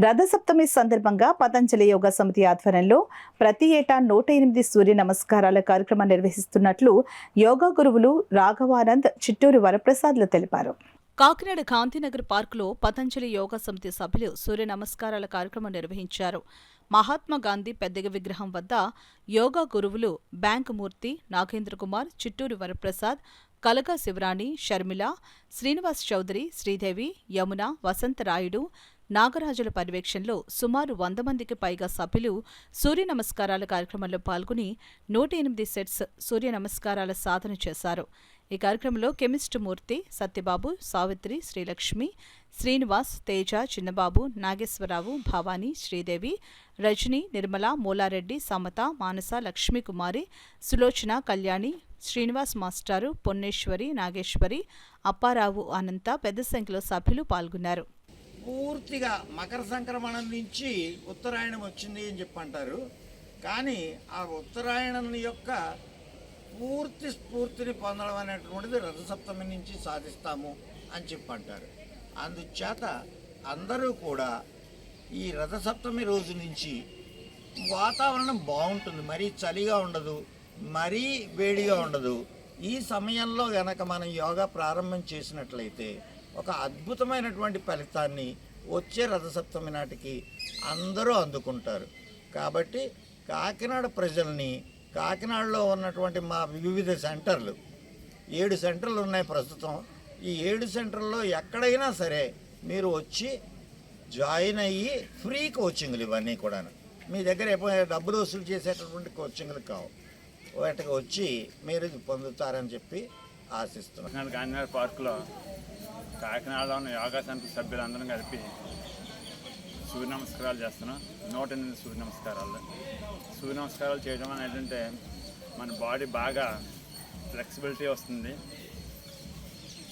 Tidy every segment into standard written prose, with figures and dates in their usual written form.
రథసప్తమి సందర్భంగా పతంజలి యోగా సమితి ఆధ్వర్యంలో ప్రతి ఏటా 108 సూర్య నమస్కారాల కార్యక్రమం నిర్వహిస్తున్నట్లు యోగా గురువులు రాఘవానంద్, చిట్టూరు వరప్రసాద్లు తెలిపారు. కాకినాడ గాంధీనగర్ పార్కులో పతంజలి యోగా సమితి సభ్యులు సూర్య నమస్కారాల కార్యక్రమం నిర్వహించారు. మహాత్మా గాంధీ పెద్దగ విగ్రహం వద్ద యోగా గురువులు బ్యాంకు మూర్తి, నాగేంద్ర కుమార్, చిట్టూరు వరప్రసాద్, కలగా శివరాణి, షర్మిల, శ్రీనివాస్ చౌదరి, శ్రీదేవి, యమున, వసంతరాయుడు, నాగరాజుల పర్యవేక్షణలో సుమారు 100 మందికి పైగా సభ్యులు సూర్య నమస్కారాల కార్యక్రమంలో పాల్గొని 108 సెట్స్ సూర్య నమస్కారాల సాధన చేశారు. ఈ కార్యక్రమంలో కెమిస్ట్ మూర్తి, సత్యబాబు, సావిత్రి, శ్రీలక్ష్మి, శ్రీనివాస్, తేజ, చిన్నబాబు, నాగేశ్వరరావు, భవానీ, శ్రీదేవి, రజని, నిర్మల, మూలారెడ్డి, సమత, మానస, లక్ష్మీకుమారి, సులోచన, కళ్యాణి, శ్రీనివాస్ మాస్టారు, పొన్నేశ్వరి, నాగేశ్వరి, అప్పారావు, అనంత పెద్ద సంఖ్యలో సభ్యులు పాల్గొన్నారు. పూర్తిగా మకర సంక్రమణం నుంచి ఉత్తరాయణం వచ్చింది అని చెప్పి అంటారు. కానీ ఆ ఉత్తరాయణం యొక్క పూర్తి స్ఫూర్తిని పొందడం అనేటువంటిది రథసప్తమి నుంచి సాధిస్తాము అని చెప్పి అంటారు. అందుచేత అందరూ కూడా ఈ రథసప్తమి రోజు నుంచి వాతావరణం బాగుంటుంది, మరీ చలిగా ఉండదు, మరీ వేడిగా ఉండదు. ఈ సమయంలో గనక మనం యోగా ప్రారంభం చేసినట్లయితే ఒక అద్భుతమైనటువంటి ఫలితాన్ని వచ్చే రథసప్తమి నాటికి అందరూ అందుకుంటారు. కాబట్టి కాకినాడ ప్రజల్ని, కాకినాడలో ఉన్నటువంటి మా వివిధ సెంటర్లు 7 సెంటర్లు ఉన్నాయి ప్రస్తుతం. ఈ 7 సెంటర్లో ఎక్కడైనా సరే మీరు వచ్చి జాయిన్ అయ్యి ఫ్రీ కోచింగ్లు ఇవన్నీ కూడా మీ దగ్గర డబ్బులు వసూలు చేసేటటువంటి కోచింగ్లు కావు, వాటికి వచ్చి మీరు పొందుతారని చెప్పి ఆశిస్తున్నాను. గాంధీనగర్ పార్కులో కాకినాడలో ఉన్న యోగా సమితి సభ్యులందరం కలిపి సూర్య నమస్కారాలు చేస్తున్నాం. 108 సూర్య నమస్కారాలు. సూర్య నమస్కారాలు చేయడం వల్ల ఏంటంటే మన బాడీ బాగా ఫ్లెక్సిబిలిటీ వస్తుంది,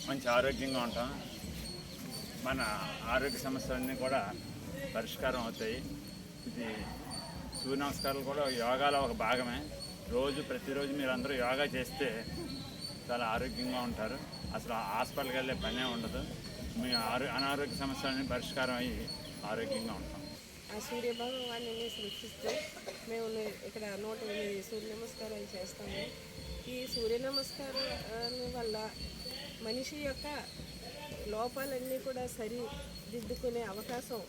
మంచి ఆరోగ్యంగా ఉంటాం, మన ఆరోగ్య సమస్యలన్నీ కూడా పరిష్కారం అవుతాయి. ఇది సూర్య నమస్కారాలు కూడా యోగాలో ఒక భాగమే. ప్రతిరోజు మీరు అందరూ యోగా చేస్తే చాలా ఆరోగ్యంగా ఉంటారు. అసలు హాస్పిటల్కి వెళ్ళే పనే ఉండదు. మీ అనారోగ్య సమస్యలన్నీ పరిష్కారం అయ్యి ఆరోగ్యంగా ఉంటాం. ఆ సూర్య భగవాన్ని సృష్టిస్తూ మేము ఇక్కడ 108 సూర్య నమస్కారాలు చేస్తాము. ఈ సూర్య నమస్కారాల వల్ల మనిషి యొక్క లోపాలన్నీ కూడా సరిదిద్దుకునే అవకాశం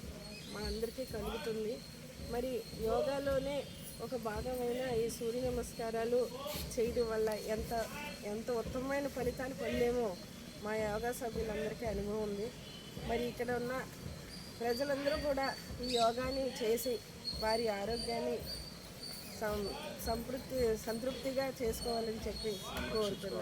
మా అందరికీ కలుగుతుంది. మరి యోగాలోనే ఒక భాగమైన ఈ సూర్య నమస్కారాలు చేయడం వల్ల ఎంత ఉత్తమమైన ఫలితాలు పొందేమో మా యోగా సభ్యులందరికీ అనుభవం ఉంది. మరి ఇక్కడ ఉన్న ప్రజలందరూ కూడా ఈ యోగాని చేసి వారి ఆరోగ్యాన్ని సంతృప్తిగా చేసుకోవాలని చెప్పి కోరుతున్నాను.